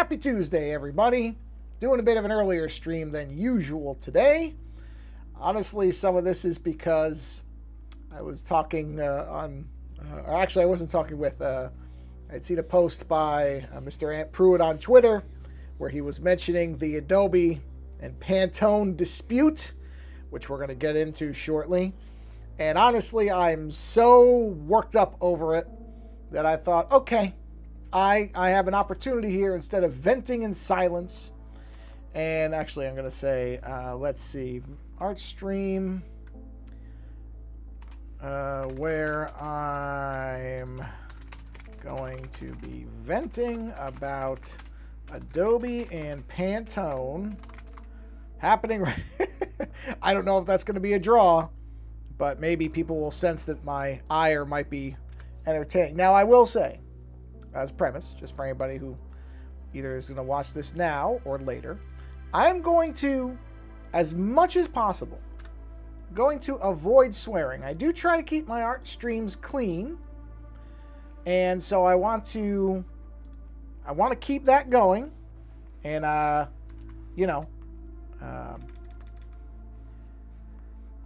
Happy Tuesday, everybody. Doing a bit of an earlier stream than usual today. Honestly, some of this is because I was talking actually, I wasn't talking with, I'd seen a post by Mr. Ant Pruitt on Twitter where he was mentioning the Adobe and Pantone dispute, which we're going to get into shortly. And honestly, I'm so worked up over it that I thought, okay, I have an opportunity here instead of venting in silence. And actually, I'm going to say, let's see, art stream, where I'm going to be venting about Adobe and Pantone happening. I don't know if that's going to be a draw, but maybe people will sense that my ire might be entertaining. Now, I will say, as a premise, just for anybody who either is going to watch this now or later, I'm going to, as much as possible, going to avoid swearing. I do try to keep my art streams clean, and so I want to keep that going, and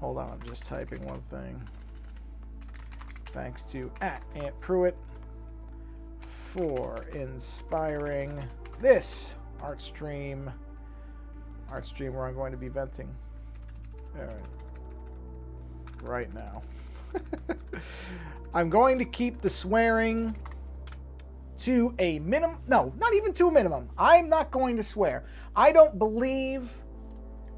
hold on, I'm just typing one thing. Thanks to @Ant Pruitt for inspiring this art stream where I'm going to be venting right now. I'm going to keep the swearing to a minimum. No, not even to a minimum. I'm not going to swear. I don't believe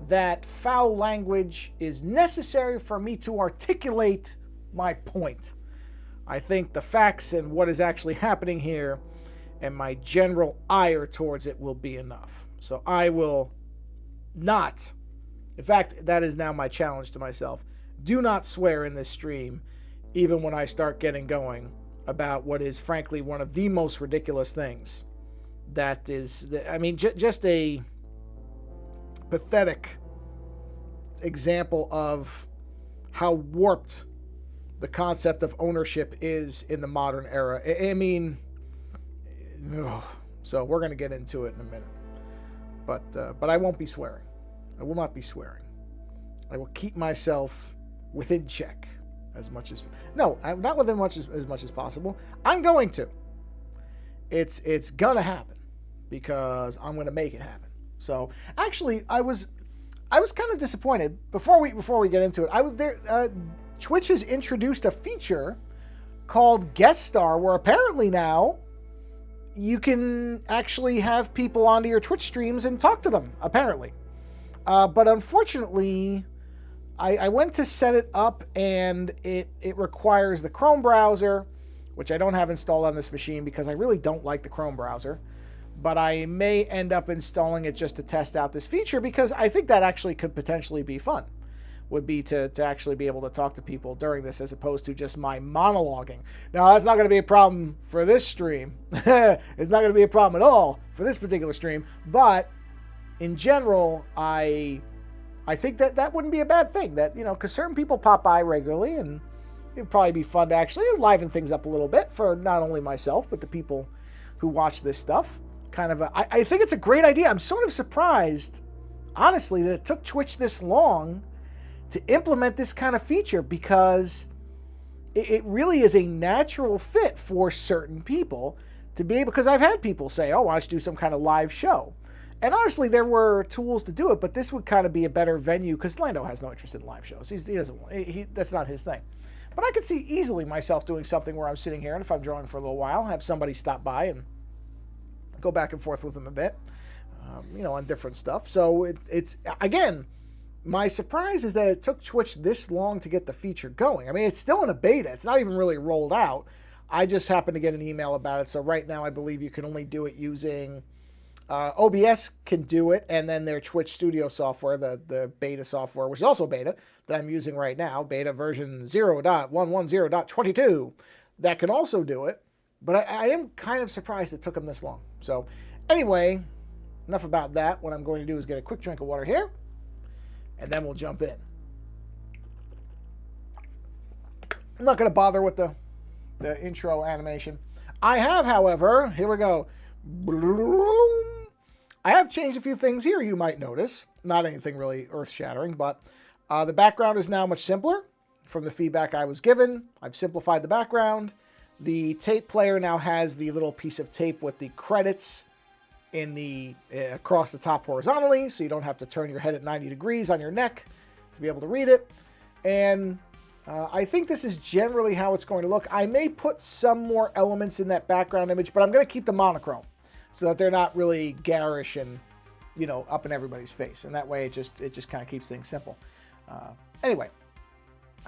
that foul language is necessary for me to articulate my point. I think the facts and what is actually happening here and my general ire towards it will be enough. So I will not, in fact, that is now my challenge to myself. Do not swear in this stream, even when I start getting going about what is frankly one of the most ridiculous things. That is, I mean, just a pathetic example of how warped the concept of ownership is in the modern era. I mean, so we're going to get into it in a minute. But I won't be swearing. I will not be swearing. I will keep myself within check as much as... No, I'm not within as much as possible. I'm going to. It's going to happen because I'm going to make it happen. So, actually, I was kind of disappointed. Before we get into it, I was there... Twitch has introduced a feature called Guest Star, where apparently now you can actually have people onto your Twitch streams and talk to them, apparently. But unfortunately, I went to set it up, and it requires the Chrome browser, which I don't have installed on this machine because I really don't like the Chrome browser. But I may end up installing it just to test out this feature because I think that actually could potentially be fun. Would be to actually be able to talk to people during this as opposed to just my monologuing. Now, that's not going to be a problem for this stream. It's not going to be a problem at all for this particular stream. But in general, I think that wouldn't be a bad thing. That, you know, because certain people pop by regularly, and it'd probably be fun to actually liven things up a little bit for not only myself, but the people who watch this stuff. I think it's a great idea. I'm sort of surprised, honestly, that it took Twitch this long to implement this kind of feature because it really is a natural fit for certain people to be able, because I've had people say, oh, why don't you do some kind of live show? And honestly, there were tools to do it, but this would kind of be a better venue because Lando has no interest in live shows. He doesn't, that's not his thing. But I could see easily myself doing something where I'm sitting here, and if I'm drawing for a little while, have somebody stop by and go back and forth with them a bit, on different stuff. So it's again, my surprise is that it took Twitch this long to get the feature going. I mean, it's still in a beta. It's not even really rolled out. I just happened to get an email about it. So right now, I believe you can only do it using OBS can do it, and then their Twitch Studio software, the beta software, which is also beta, that I'm using right now, beta version 0.110.22, that can also do it. But I am kind of surprised it took them this long. So anyway, enough about that. What I'm going to do is get a quick drink of water here, and then we'll jump in. I'm not going to bother with the intro animation. I have, however, here we go. I have changed a few things here you might notice. Not anything really earth-shattering, but the background is now much simpler from the feedback I was given. I've simplified the background. The tape player now has the little piece of tape with the credits in the across the top horizontally, so you don't have to turn your head at 90 degrees on your neck to be able to read it. And I think this is generally how it's going to look. I may put some more elements in that background image, but I'm going to keep the monochrome so that they're not really garish and, you know, up in everybody's face. And that way it just kind of keeps things simple. Anyway,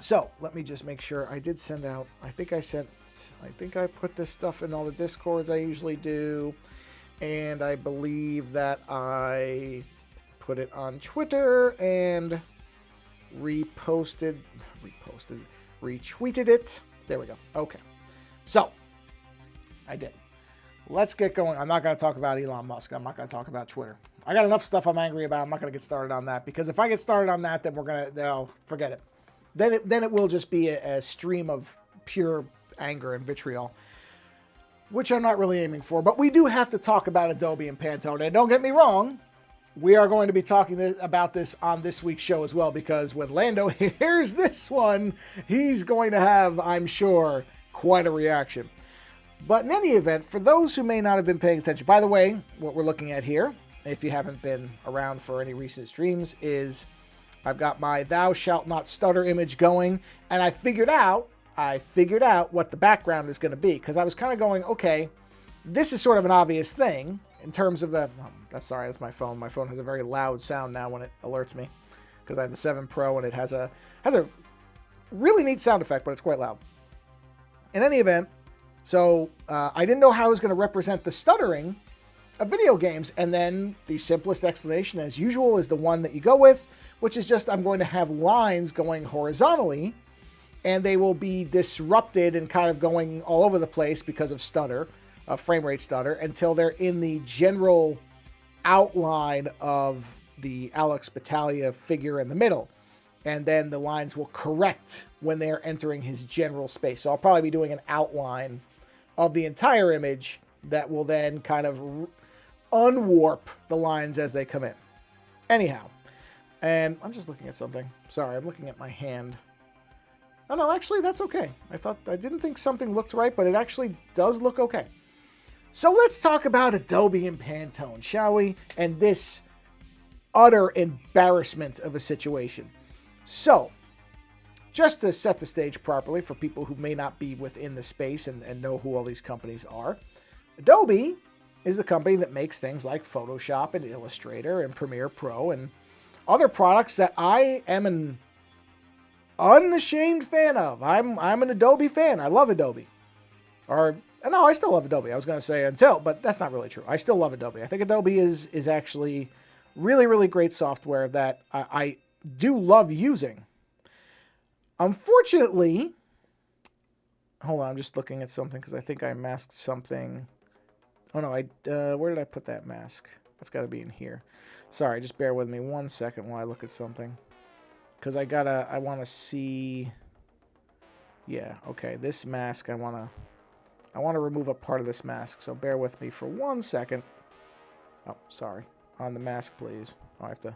so let me just make sure I did send out, I think I put this stuff in all the Discords I usually do. And I believe that I put it on Twitter and retweeted it. There we go. Okay. So, I did. Let's get going. I'm not going to talk about Elon Musk. I'm not going to talk about Twitter. I got enough stuff I'm angry about. I'm not going to get started on that, because if I get started on that, then we're going to, no, forget it. Then it will just be a stream of pure anger and vitriol, which I'm not really aiming for. But we do have to talk about Adobe and Pantone. And don't get me wrong, we are going to be talking about this on this week's show as well, because when Lando hears this one, he's going to have, I'm sure, quite a reaction. But in any event, for those who may not have been paying attention, by the way, what we're looking at here, if you haven't been around for any recent streams, is I've got my Thou Shalt Not Stutter image going, and I figured out what the background is going to be, because I was kind of going, okay, this is sort of an obvious thing in terms of the, that's my phone. My phone has a very loud sound now when it alerts me, because I have the 7 Pro and it has a really neat sound effect, but it's quite loud. In any event, so I didn't know how I was going to represent the stuttering of video games, and then the simplest explanation, as usual, is the one that you go with, which is just I'm going to have lines going horizontally, and they will be disrupted and kind of going all over the place because of stutter, frame rate stutter, until they're in the general outline of the Alex Battaglia figure in the middle. And then the lines will correct when they're entering his general space. So I'll probably be doing an outline of the entire image that will then kind of unwarp the lines as they come in. Anyhow, and I'm just looking at something. Sorry, I'm looking at my hand. Oh no, actually that's okay. I didn't think something looked right, but it actually does look okay. So let's talk about Adobe and Pantone, shall we? And this utter embarrassment of a situation. So, just to set the stage properly for people who may not be within the space and know who all these companies are, Adobe is the company that makes things like Photoshop and Illustrator and Premiere Pro and other products that I am an unashamed fan of. I'm an Adobe fan. I love Adobe. Or, no, I still love Adobe. I was going to say but that's not really true. I still love Adobe. I think Adobe is actually really, really great software that I do love using. Unfortunately, hold on, I'm just looking at something because I think I masked something. Oh no, where did I put that mask? That's got to be in here. Sorry, just bear with me 1 second while I look at something, because I want to see. Yeah, okay, this mask I want to remove a part of this mask, so bear with me for 1 second. Oh, sorry. On the mask, please. I have to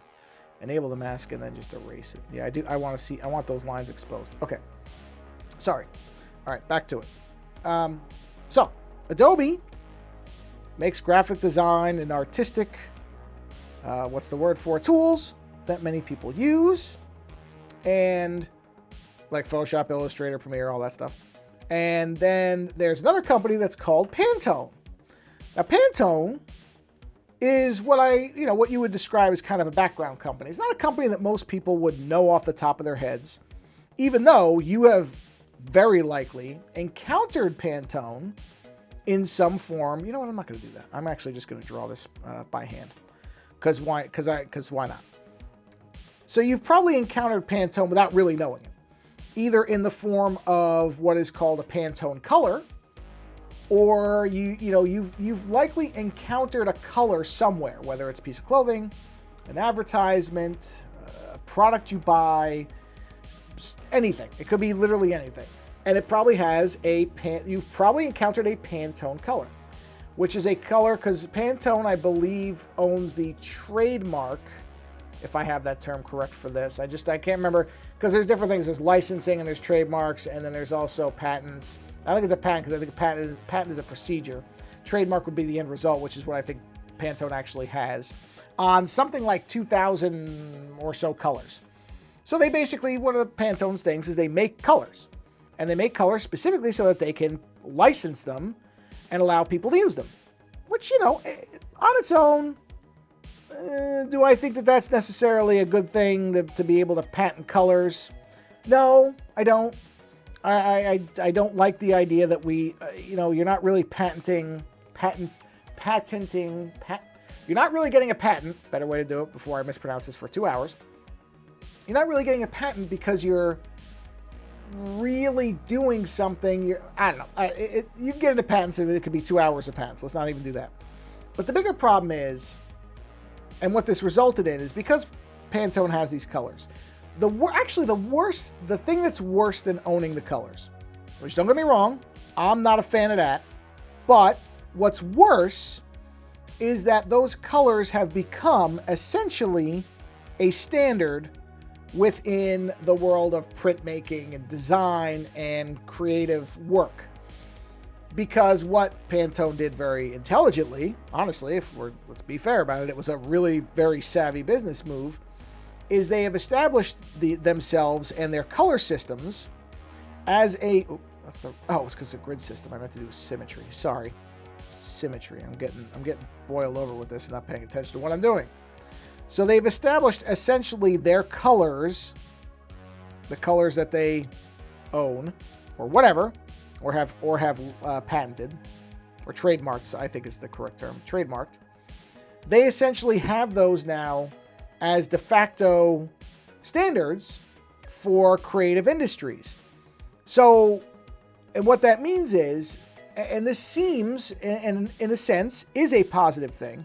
enable the mask and then just erase it. Yeah, I want those lines exposed. Okay. Sorry. All right, back to it. So, Adobe makes graphic design and artistic, tools that many people use, and like Photoshop, Illustrator, Premiere, all that stuff. And then there's another company that's called Pantone. Now, Pantone is what you would describe as kind of a background company. It's not a company that most people would know off the top of their heads, even though you have very likely encountered Pantone in some form. You know what? I'm not going to do that. I'm actually just going to draw this by hand. Because why not? So you've probably encountered Pantone without really knowing it, either in the form of what is called a Pantone color, or you've likely encountered a color somewhere, whether it's a piece of clothing, an advertisement, a product you buy, anything. It could be literally anything. And it probably has you've probably encountered a Pantone color. which is a color, because Pantone, I believe, owns the trademark, if I have that term correct for this. I can't remember, because there's different things. There's licensing and there's trademarks, and then there's also patents. I think it's a patent, because I think a patent is a procedure. Trademark would be the end result, which is what I think Pantone actually has, on something like 2,000 or so colors. So they basically, one of Pantone's things is they make colors. And they make colors specifically so that they can license them and allow people to use them. Which, on its own, do I think that that's necessarily a good thing to be able to patent colors? No, I don't. I don't like the idea that you're not really you're not really getting a patent, better way to do it before I mispronounce this for 2 hours. You're not really getting a patent because you're really doing something. I don't know. You can get into patents, and it could be 2 hours of patents. Let's not even do that. But the bigger problem is, and what this resulted in, is because Pantone has these colors. The thing that's worse than owning the colors, which, don't get me wrong, I'm not a fan of that. But what's worse is that those colors have become essentially a standard within the world of printmaking and design and creative work. Because what Pantone did very intelligently, honestly, let's be fair about it was a really very savvy business move, is they have established themselves and their color systems as it's because of grid system. I meant to do symmetry. Sorry. Symmetry. I'm getting boiled over with this and not paying attention to what I'm doing. So they've established essentially their colors, the colors that they own, or whatever, or have patented, or trademarked, I think is the correct term, trademarked. They essentially have those now as de facto standards for creative industries. So, and what that means is, and this seems, in a sense, is a positive thing,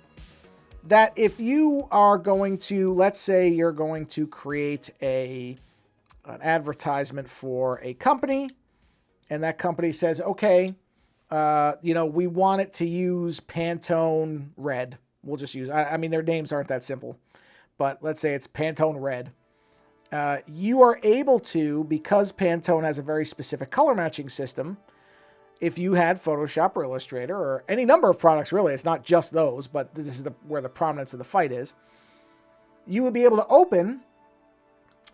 that if you are going to, let's say you're going to create an advertisement for a company, and that company says, okay, we want it to use Pantone Red. We'll just use, I mean, their names aren't that simple, but let's say it's Pantone Red. You are able to, because Pantone has a very specific color matching system, if you had Photoshop or Illustrator or any number of products, really, it's not just those, but this is where the prominence of the fight is, you would be able to open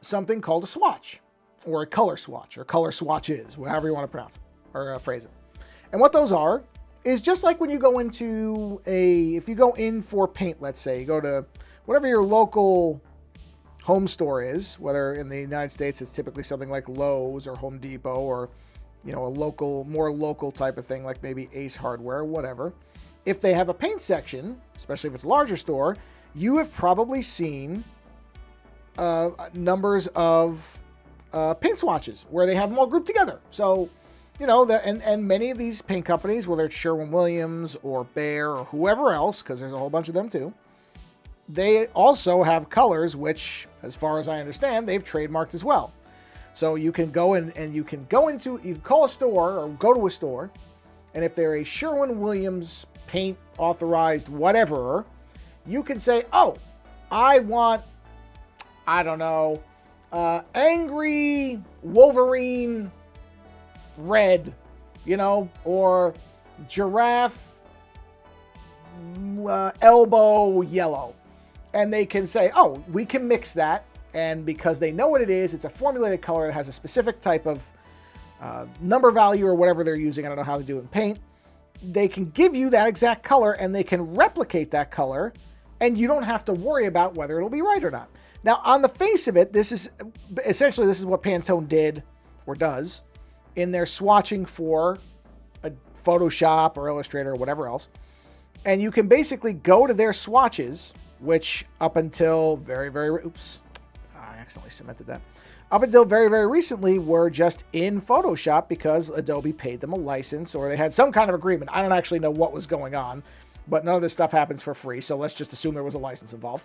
something called a swatch, or a color swatch, or color swatches, however you want to pronounce it, or phrase it. And what those are is just like when you go into if you go in for paint, let's say, you go to whatever your local home store is, whether in the United States it's typically something like Lowe's or Home Depot, or a more local type of thing like maybe Ace Hardware, whatever. If they have a paint section, especially if it's a larger store, you have probably seen numbers of paint swatches where they have them all grouped together. So, and many of these paint companies, whether it's Sherwin-Williams or Behr or whoever else, because there's a whole bunch of them too, they also have colors which, as far as I understand, they've trademarked as well. So you can go in and you can call a store or go to a store, and if they're a Sherwin-Williams paint authorized whatever, you can say, oh, I want, angry Wolverine red, or giraffe elbow yellow. And they can say, oh, we can mix that. And because they know what it is, it's a formulated color that has a specific type of number value or whatever they're using. I don't know how they do it in paint. They can give you that exact color, and they can replicate that color, and you don't have to worry about whether it'll be right or not. Now, on the face of it, this is what Pantone did or does in their swatching for a Photoshop or Illustrator or whatever else. And you can basically go to their swatches, which up until very, very, I accidentally cemented that. Up until very, very recently were just in Photoshop because Adobe paid them a license, or they had some kind of agreement. I don't actually know what was going on, but none of this stuff happens for free, so let's just assume there was a license involved.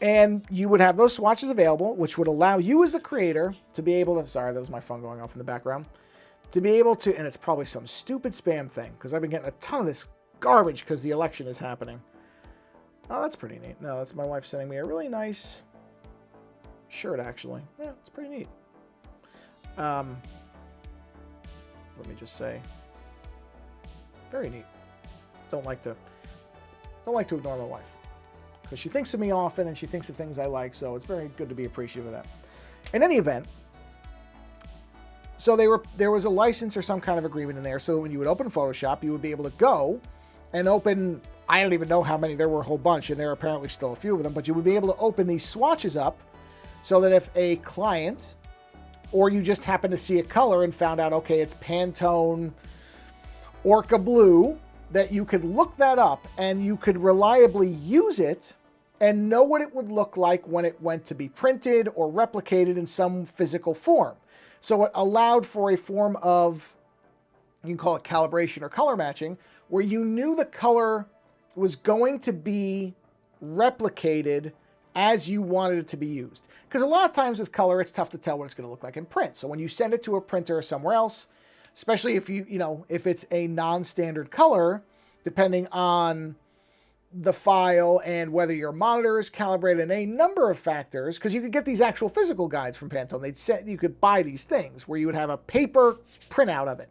And you would have those swatches available, which would allow you as the creator to be able to, sorry, that was my phone going off in the background, to be able to, and it's probably some stupid spam thing, because I've been getting a ton of this garbage because the election is happening. Oh, that's pretty neat. No, that's my wife sending me a really nice shirt, actually. Yeah, it's pretty neat. Let me just say, very neat. Don't like to ignore my wife because she thinks of me often and she thinks of things I like, so it's very good to be appreciative of that. In any event, so there was a license or some kind of agreement in there, so when you would open Photoshop, you would be able to go and open, I don't even know how many, there were a whole bunch, and there are apparently still a few of them, but you would be able to open these swatches up so that if a client, or you just happen to see a color and found out, okay, it's Pantone Orca Blue, that you could look that up and you could reliably use it and know what it would look like when it went to be printed or replicated in some physical form. So it allowed for a form of, you can call it calibration or color matching, where you knew the color was going to be replicated as you wanted it to be used. Because a lot of times with color, it's tough to tell what it's going to look like in print. So when you send it to a printer or somewhere else, especially if if it's a non-standard color, depending on the file and whether your monitor is calibrated and a number of factors, because you could get these actual physical guides from Pantone. They'd say you could buy these things where you would have a paper printout of it,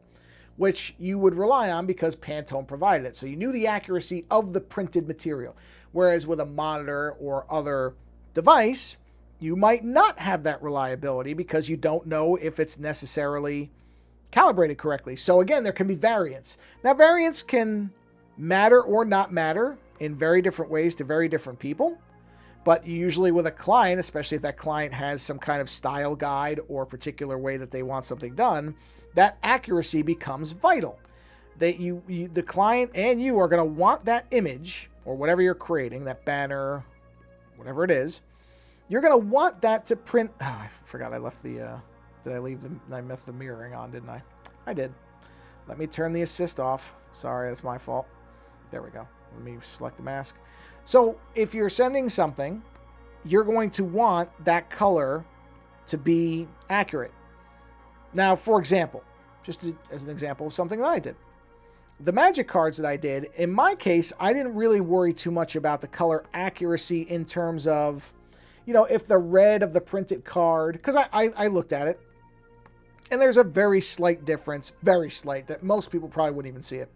which you would rely on because Pantone provided it. So you knew the accuracy of the printed material. Whereas with a monitor or other device, you might not have that reliability because you don't know if it's necessarily calibrated correctly. So again, there can be variance. Now, variance can matter or not matter in very different ways to very different people. But usually with a client, especially if that client has some kind of style guide or particular way that they want something done, that accuracy becomes vital. The client and you are going to want that image or whatever you're creating, that banner, whatever it is, you're going to want that to print. Oh, I forgot I left the, I left the mirroring on, didn't I? I did. Let me turn the assist off. Sorry, that's my fault. There we go. Let me select the mask. So if you're sending something, you're going to want that color to be accurate. Now, for example, just as an example of something that I did. The magic cards that I did, in my case, I didn't really worry too much about the color accuracy in terms of, if the red of the printed card, because I looked at it, and there's a very slight difference, very slight, that most people probably wouldn't even see it,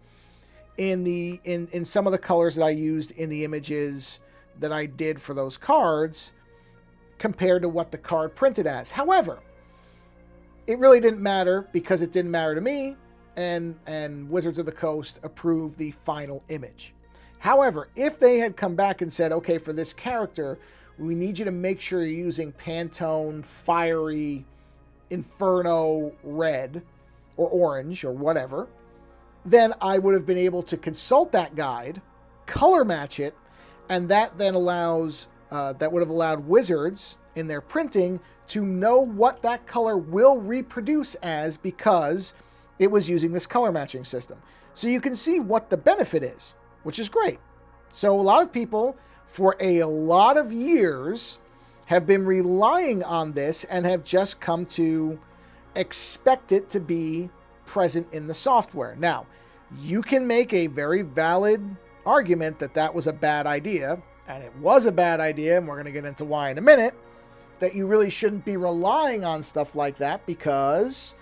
in some of the colors that I used in the images that I did for those cards compared to what the card printed as. However, it really didn't matter because it didn't matter to me, and Wizards of the Coast approved the final image. However, if they had come back and said, okay, for this character, we need you to make sure you're using Pantone Fiery Inferno Red or Orange or whatever, then I would have been able to consult that guide, color match it, and that then that would have allowed Wizards in their printing to know what that color will reproduce as because it was using this color matching system. So you can see what the benefit is, which is great. So a lot of people for a lot of years have been relying on this and have just come to expect it to be present in the software. Now, you can make a very valid argument that that was a bad idea, and it was a bad idea, and we're going to get into why in a minute, that you really shouldn't be relying on stuff like that, because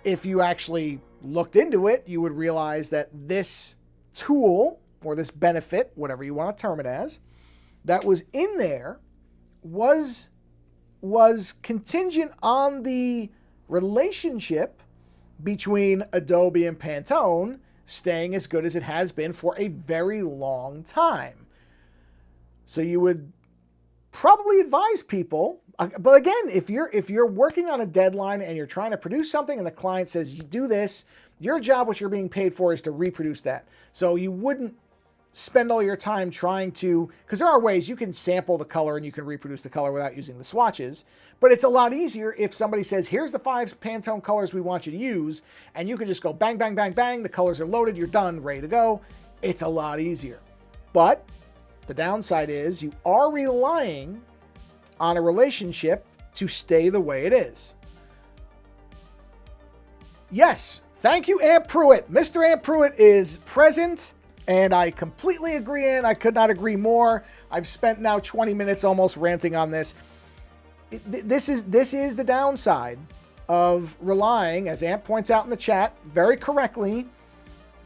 if you actually looked into it, you would realize that this tool, or this benefit, whatever you want to term it as, that was in there was contingent on the relationship between Adobe and Pantone staying as good as it has been for a very long time. So you would probably advise people, but again, if you're working on a deadline and you're trying to produce something and the client says you do this, your job, what you're being paid for, is to reproduce that. So you wouldn't spend all your time trying to, because there are ways you can sample the color and you can reproduce the color without using the swatches, but it's a lot easier if somebody says, here's the 5 Pantone colors we want you to use, and you can just go bang, bang, bang, bang, the colors are loaded, you're done, ready to go. It's a lot easier. But the downside is you are relying on a relationship to stay the way it is. Yes, thank you, Aunt Pruitt. Mr. Aunt Pruitt is present And I completely agree, and I could not agree more. I've spent now 20 minutes almost ranting on this. This is the downside of relying, as Ant points out in the chat very correctly,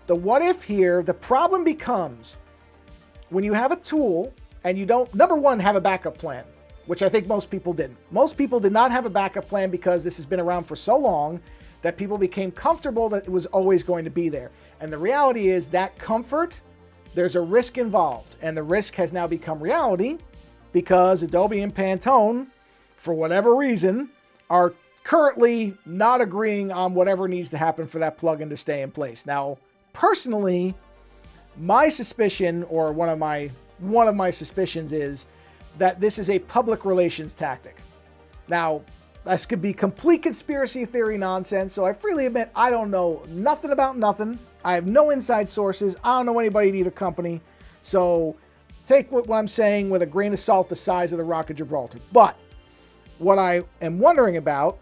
the what if here. The problem becomes when you have a tool and you don't, number one, have a backup plan, which I think most people didn't. Most people did not have a backup plan because this has been around for so long that people became comfortable that it was always going to be there. And the reality is that comfort, there's a risk involved. And the risk has now become reality because Adobe and Pantone, for whatever reason, are currently not agreeing on whatever needs to happen for that plugin to stay in place. Now, personally, my suspicion, or one of my suspicions, is that this is a public relations tactic. Now, this could be complete conspiracy theory nonsense, so I freely admit I don't know nothing about nothing. I have no inside sources. I don't know anybody at either company. So take what I'm saying with a grain of salt the size of the Rock of Gibraltar. But what I am wondering about,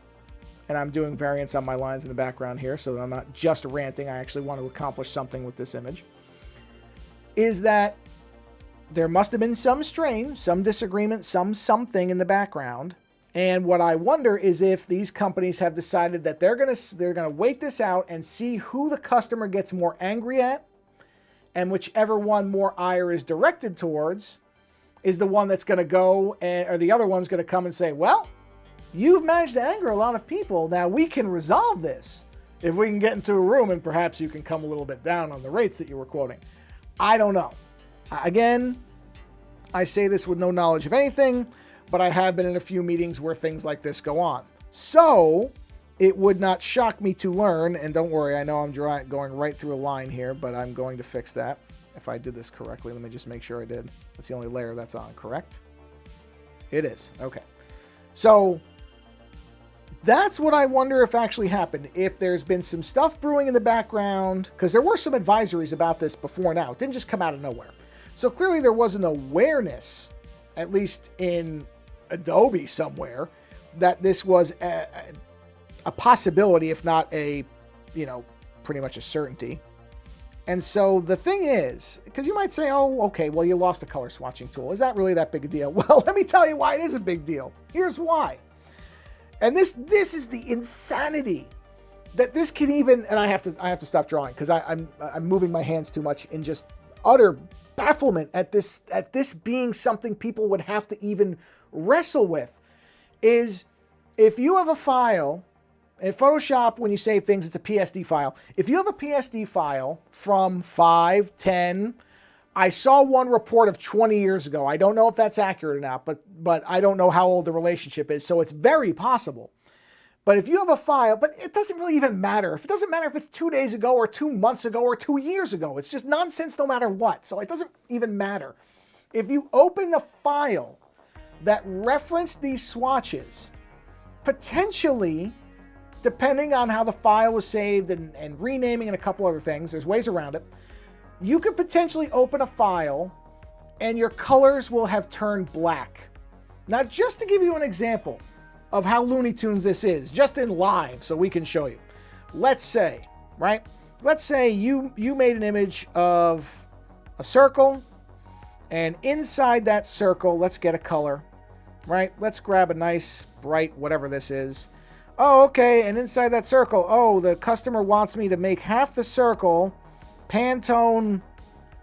and I'm doing variants on my lines in the background here, so I'm not just ranting, I actually want to accomplish something with this image, is that there must have been some strain, some disagreement, something in the background. And what I wonder is if these companies have decided that they're gonna wait this out and see who the customer gets more angry at, and whichever one more ire is directed towards is the one that's gonna go, or the other one's gonna come and say, well, you've managed to anger a lot of people. Now we can resolve this if we can get into a room and perhaps you can come a little bit down on the rates that you were quoting. I don't know. Again, I say this with no knowledge of anything, but I have been in a few meetings where things like this go on. So it would not shock me to learn, and don't worry, I know I'm going right through a line here, but I'm going to fix that if I did this correctly. Let me just make sure I did. That's the only layer that's on, correct? It is. Okay. So that's what I wonder if actually happened. If there's been some stuff brewing in the background, because there were some advisories about this before now. It didn't just come out of nowhere. So clearly there was an awareness, at least in Adobe somewhere, that this was a possibility, if not a, pretty much a certainty. And so the thing is, because you might say, oh, okay, well, you lost a color swatching tool. Is that really that big a deal? Well, let me tell you why it is a big deal. Here's why. And this is the insanity that this can even, and I have to stop drawing because I'm moving my hands too much in just utter bafflement at this being something people would have to even wrestle with. Is if you have a file in Photoshop, when you save things, it's a PSD file. If you have a PSD file from 5, 10, I saw one report of 20 years ago. I don't know if that's accurate or not, but I don't know how old the relationship is, so it's very possible. But if you have a file, but it doesn't really even matter. It doesn't matter if it's 2 days ago or 2 months ago or 2 years ago. It's just nonsense no matter what. So it doesn't even matter. If you open the file that referenced these swatches, potentially, depending on how the file was saved and renaming and a couple other things, there's ways around it, you could potentially open a file and your colors will have turned black. Now, just to give you an example of how Looney Tunes this is, just in live, so we can show you. Let's say, right? Let's say you made an image of a circle, and inside that circle, let's get a color, right? Let's grab a nice, bright, whatever this is. Oh, okay, and inside that circle, oh, the customer wants me to make half the circle Pantone,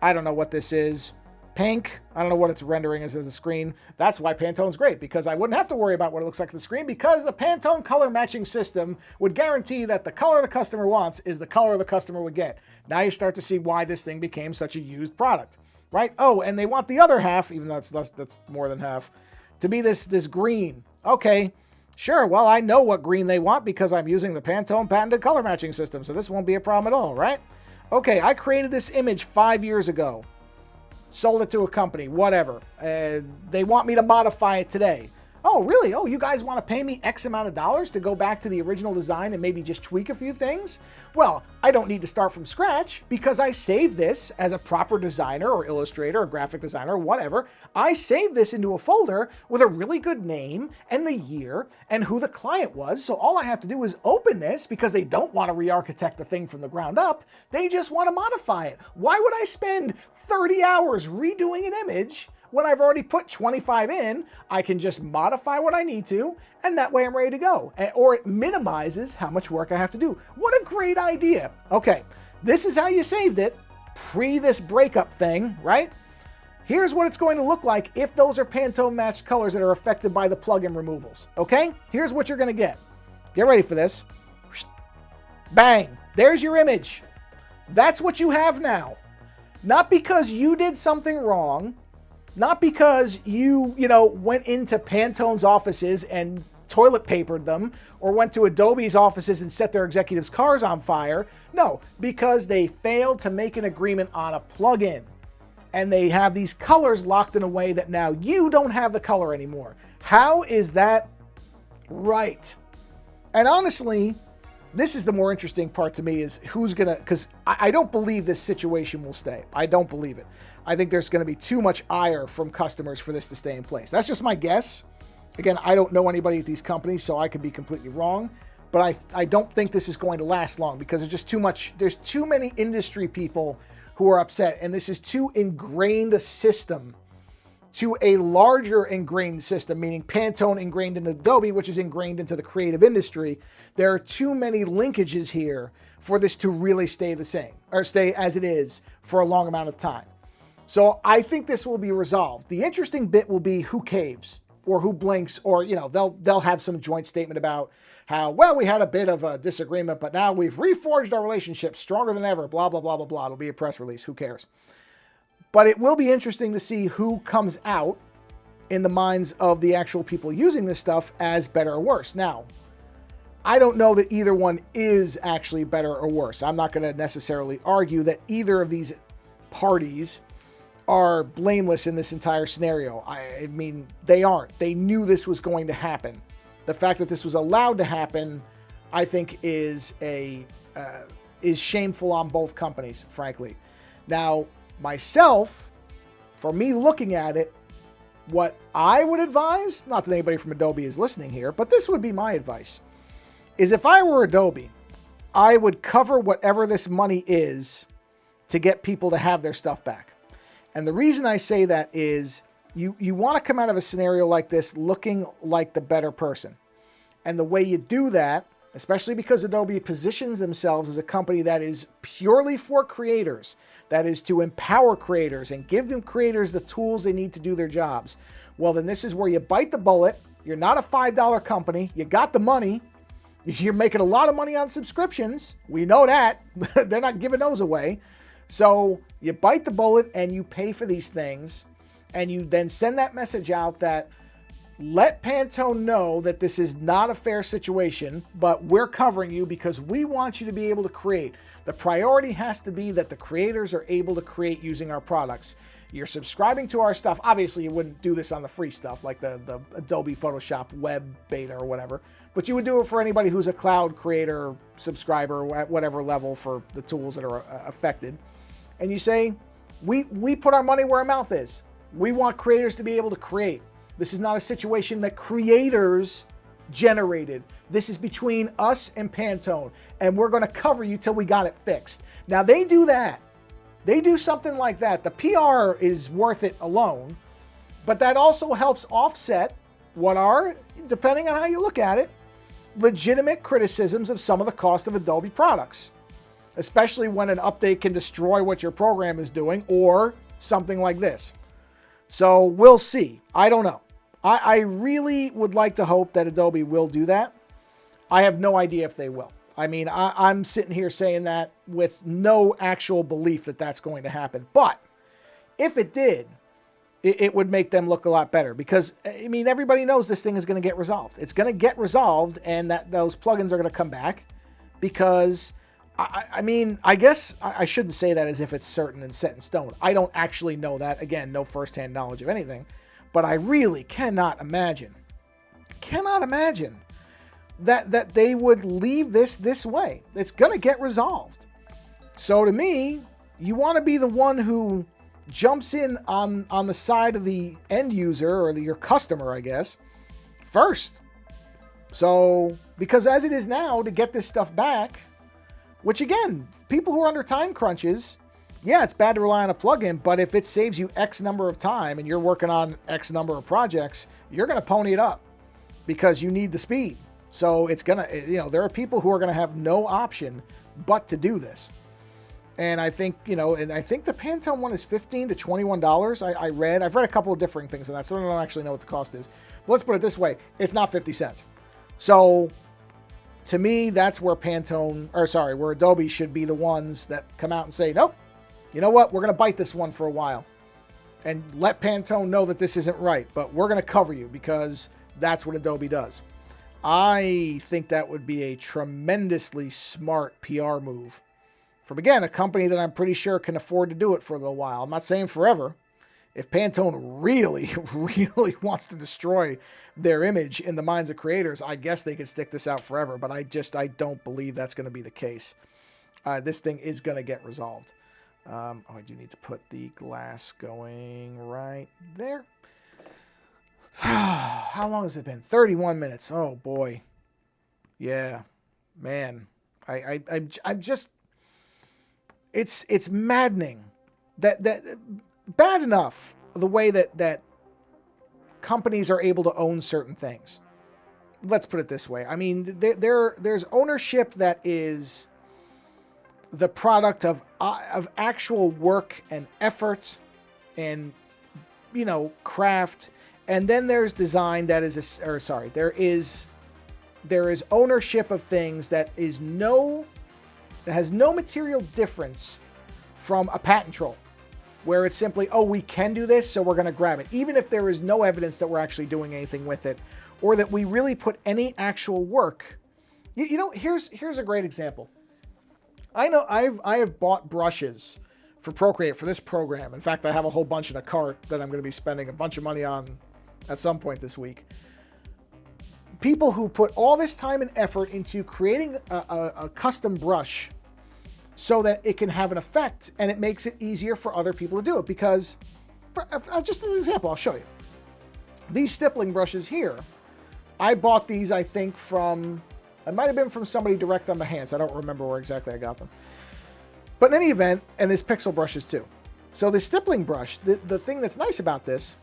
I don't know what this is, pink. I don't know what it's rendering as a screen. That's why Pantone's great, because I wouldn't have to worry about what it looks like on the screen, because the Pantone color matching system would guarantee that the color the customer wants is the color the customer would get. Now you start to see why this thing became such a used product, right? Oh, and they want the other half, even though that's more than half, to be this green. Okay, sure, well, I know what green they want because I'm using the Pantone patented color matching system, so this won't be a problem at all, right? Okay, I created this image 5 years ago. Sold it to a company, whatever. They want me to modify it today. Oh, really? Oh, you guys want to pay me X amount of dollars to go back to the original design and maybe just tweak a few things? Well, I don't need to start from scratch because I saved this as a proper designer or illustrator or graphic designer or whatever. I saved this into a folder with a really good name and the year and who the client was. So all I have to do is open this because they don't want to re-architect the thing from the ground up. They just want to modify it. Why would I spend 30 hours redoing an image when I've already put 25 in? I can just modify what I need to, and that way I'm ready to go. Or it minimizes how much work I have to do. What a great idea. Okay, this is how you saved it pre this breakup thing, right? Here's what it's going to look like if those are Pantone matched colors that are affected by the plugin removals. Okay, here's what you're going to get. Get ready for this. Bang, there's your image. That's what you have now. Not because you did something wrong, not because you went into Pantone's offices and toilet papered them, or went to Adobe's offices and set their executives' cars on fire. No, because they failed to make an agreement on a plugin. And they have these colors locked in a way that now you don't have the color anymore. How is that right? And honestly, this is the more interesting part to me, is who's gonna, because I don't believe this situation will stay. I don't believe it. I think there's going to be too much ire from customers for this to stay in place. That's just my guess. Again, I don't know anybody at these companies, so I could be completely wrong. But I don't think this is going to last long because there's just too much. There's too many industry people who are upset, and this is too ingrained a system to a larger ingrained system, meaning Pantone ingrained into Adobe, which is ingrained into the creative industry. There are too many linkages here for this to really stay the same or stay as it is for a long amount of time. So I think this will be resolved. The interesting bit will be who caves or who blinks, or they'll have some joint statement about how, well, we had a bit of a disagreement, but now we've reforged our relationship stronger than ever, blah, blah, blah, blah, blah. It'll be a press release. Who cares? But it will be interesting to see who comes out in the minds of the actual people using this stuff as better or worse. Now, I don't know that either one is actually better or worse. I'm not going to necessarily argue that either of these parties are blameless in this entire scenario. I mean, they aren't. They knew this was going to happen. The fact that this was allowed to happen, I think, is shameful on both companies, frankly. Now, myself, for me looking at it, what I would advise, not that anybody from Adobe is listening here, but this would be my advice, is if I were Adobe, I would cover whatever this money is to get people to have their stuff back. And the reason I say that is you want to come out of a scenario like this looking like the better person. And the way you do that, especially because Adobe positions themselves as a company that is purely for creators, that is to empower creators and give them creators the tools they need to do their jobs. Well, then this is where you bite the bullet. You're not a $5 company. You got the money. You're making a lot of money on subscriptions. We know that. They're not giving those away. So you bite the bullet and you pay for these things, and you then send that message out that let Pantone know that this is not a fair situation, but we're covering you because we want you to be able to create. The priority has to be that the creators are able to create using our products. You're subscribing to our stuff. Obviously, you wouldn't do this on the free stuff like the Adobe Photoshop web beta or whatever, but you would do it for anybody who's a cloud creator, subscriber, at whatever level for the tools that are affected. And you say, we put our money where our mouth is. We want creators to be able to create. This is not a situation that creators generated. This is between us and Pantone, and we're going to cover you till we got it fixed. Now, they do that. They do something like that. The PR is worth it alone, but that also helps offset what are, depending on how you look at it, legitimate criticisms of some of the cost of Adobe products, especially when an update can destroy what your program is doing or something like this. So we'll see. I don't know. I really would like to hope that Adobe will do that. I have no idea if they will. I mean, I'm sitting here saying that with no actual belief that that's going to happen. But if it did, it would make them look a lot better because, I mean, everybody knows this thing is going to get resolved. It's going to get resolved, and that those plugins are going to come back because, I mean, I guess I shouldn't say that as if it's certain and set in stone. I don't actually know that. Again, no firsthand knowledge of anything. But I really cannot imagine cannot imagine that they would leave this way. It's going to get resolved. So to me, you want to be the one who jumps in on the side of the end user or your customer, I guess, first. So, because as it is now, to get this stuff back, which again, people who are under time crunches, yeah, it's bad to rely on a plugin, but if it saves you X number of time and you're working on X number of projects, you're going to pony it up because you need the speed. So it's going to, there are people who are going to have no option but to do this. And I think, I think the Pantone one is $15 to $21. I've read a couple of different things on that, so I don't actually know what the cost is. But let's put it this way. It's not 50 cents. So to me, that's where where Adobe should be the ones that come out and say, nope, you know what? We're going to bite this one for a while and let Pantone know that this isn't right, but we're going to cover you because that's what Adobe does. I think that would be a tremendously smart PR move from, again, a company that I'm pretty sure can afford to do it for a little while. I'm not saying forever. If Pantone really, really wants to destroy their image in the minds of creators, I guess they could stick this out forever, but I don't believe that's going to be the case. This thing is going to get resolved. I do need to put the glass going right there. How long has it been? 31 minutes. Oh boy. Yeah, man. I'm just, it's maddening that bad enough the way that companies are able to own certain things. Let's put it this way. I mean, there's ownership that is the product of actual work and effort and, craft. And then there's design that is, there is ownership of things that has no material difference from a patent troll, where it's simply, oh, we can do this, so we're going to grab it, even if there is no evidence that we're actually doing anything with it, or that we really put any actual work. Here's a great example. I know I have bought brushes for Procreate for this program. In fact, I have a whole bunch in a cart that I'm going to be spending a bunch of money on at some point this week. People who put all this time and effort into creating a custom brush so that it can have an effect, and it makes it easier for other people to do it. Because, just as an example, I'll show you. These stippling brushes here, I bought these, I think, it might have been from somebody direct on the hands. I don't remember where exactly I got them. But in any event, and there's pixel brushes too. So the stippling brush, the thing that's nice about this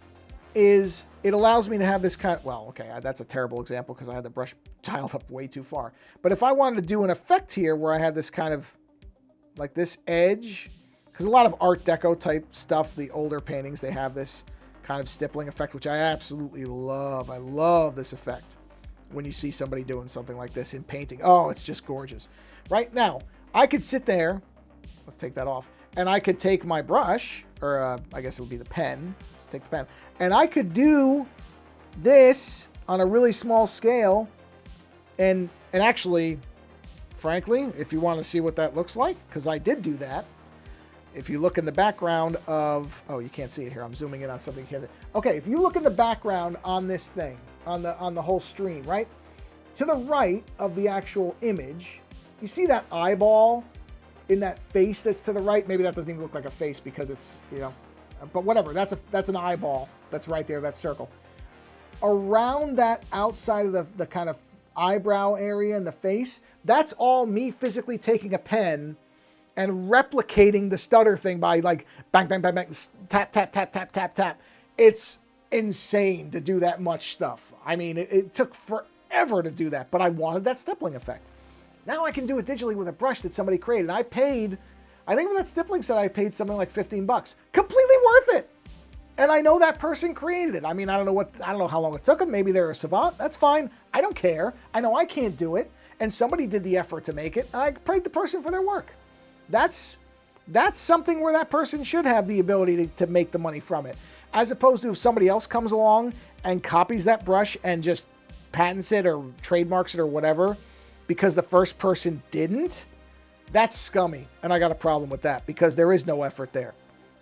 is it allows me to have this that's a terrible example because I had the brush dialed up way too far. But if I wanted to do an effect here where I had this kind of, like this edge, because a lot of Art Deco type stuff, the older paintings, they have this kind of stippling effect, which I absolutely love. I love this effect when you see somebody doing something like this in painting. Oh, it's just gorgeous. Right now, I could sit there, let's take that off, and I could take my brush, or I guess it would be the pen. Let's take the pen. And I could do this on a really small scale. And actually, frankly, if you want to see what that looks like, because I did do that. If you look in the background of, oh, you can't see it here. I'm zooming in on something you can't see. Okay, if you look in the background on this thing, on the whole stream, right? To the right of the actual image, you see that eyeball in that face that's to the right? Maybe that doesn't even look like a face because it's, but whatever. That's an eyeball that's right there, that circle. Around that outside of the kind of eyebrow area in the face, that's all me physically taking a pen and replicating the stutter thing by like bang, bang, bang, bang, tap, tap, tap, tap, tap, tap. It's insane to do that much stuff. I mean, it took forever to do that, but I wanted that stippling effect. Now I can do it digitally with a brush that somebody created. I think for that stippling set, I paid something like $15. Completely worth it. And I know that person created it. I mean, I don't know how long it took them. Maybe they're a savant. That's fine. I don't care. I know I can't do it. And somebody did the effort to make it. And I paid the person for their work. That's something where that person should have the ability to make the money from it. As opposed to if somebody else comes along and copies that brush and just patents it or trademarks it or whatever because the first person didn't, that's scummy. And I got a problem with that because there is no effort there.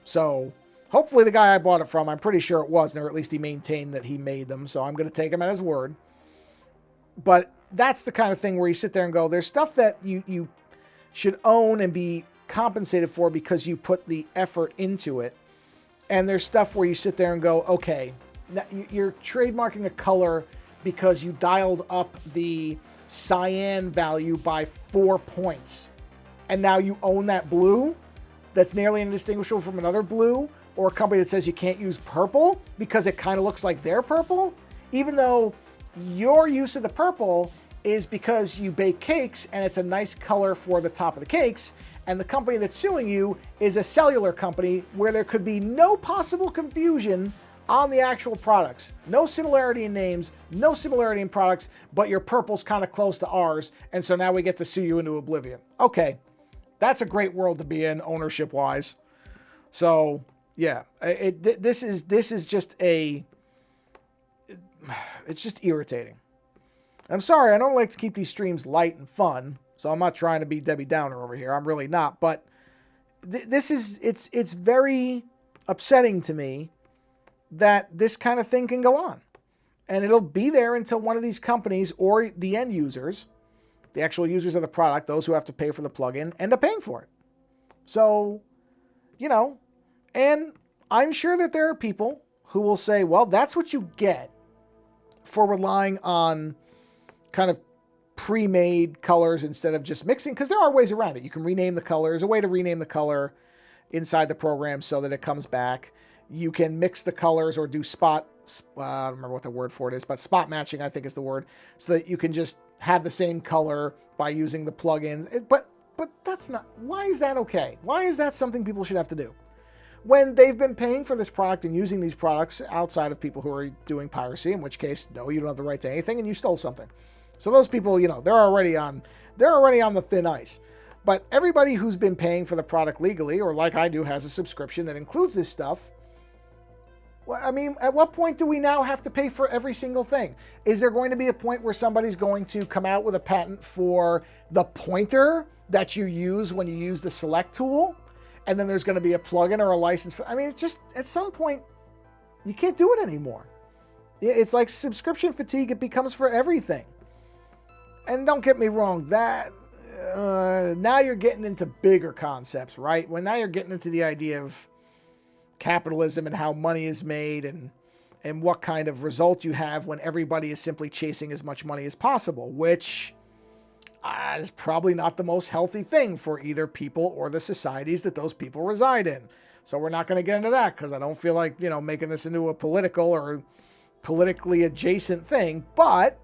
So hopefully the guy I bought it from, I'm pretty sure it was, or at least he maintained that he made them. So I'm going to take him at his word. But that's the kind of thing where you sit there and go, there's stuff that you should own and be compensated for because you put the effort into it. And there's stuff where you sit there and go, okay, you're trademarking a color because you dialed up the cyan value by 4 points. And now you own that blue that's nearly indistinguishable from another blue, or a company that says you can't use purple because it kind of looks like their purple, even though your use of the purple is because you bake cakes and it's a nice color for the top of the cakes, and the company that's suing you is a cellular company where there could be no possible confusion on the actual products. No similarity in names, no similarity in products, but your purple's kind of close to ours, and so now we get to sue you into oblivion. Okay, that's a great world to be in, ownership-wise. So, yeah, this is just it's just irritating. I'm sorry, I don't like to keep these streams light and fun, so I'm not trying to be Debbie Downer over here. I'm really not, but it's very upsetting to me that this kind of thing can go on. And it'll be there until one of these companies or the end users, the actual users of the product, those who have to pay for the plugin, end up paying for it. So, and I'm sure that there are people who will say, well, that's what you get for relying on kind of pre-made colors instead of just mixing, because there are ways around it. You can rename the color. There's a way to rename the color inside the program so that it comes back. You can mix the colors or do I don't remember what the word for it is, but spot matching, I think is the word, so that you can just have the same color by using the plugin. But that's not, why is that okay? Why is that something people should have to do? When they've been paying for this product and using these products outside of people who are doing piracy, in which case, no, you don't have the right to anything and you stole something. So those people, they're already on the thin ice. But everybody who's been paying for the product legally, or like I do, has a subscription that includes this stuff. Well, I mean, at what point do we now have to pay for every single thing? Is there going to be a point where somebody's going to come out with a patent for the pointer that you use when you use the select tool? And then there's going to be a plugin or a license. I mean, it's just, at some point, you can't do it anymore. It's like subscription fatigue. It becomes for everything. And don't get me wrong, that now you're getting into bigger concepts, right? When now you're getting into the idea of capitalism and how money is made and what kind of result you have when everybody is simply chasing as much money as possible, which is probably not the most healthy thing for either people or the societies that those people reside in. So we're not going to get into that because I don't feel like, making this into a political or politically adjacent thing. But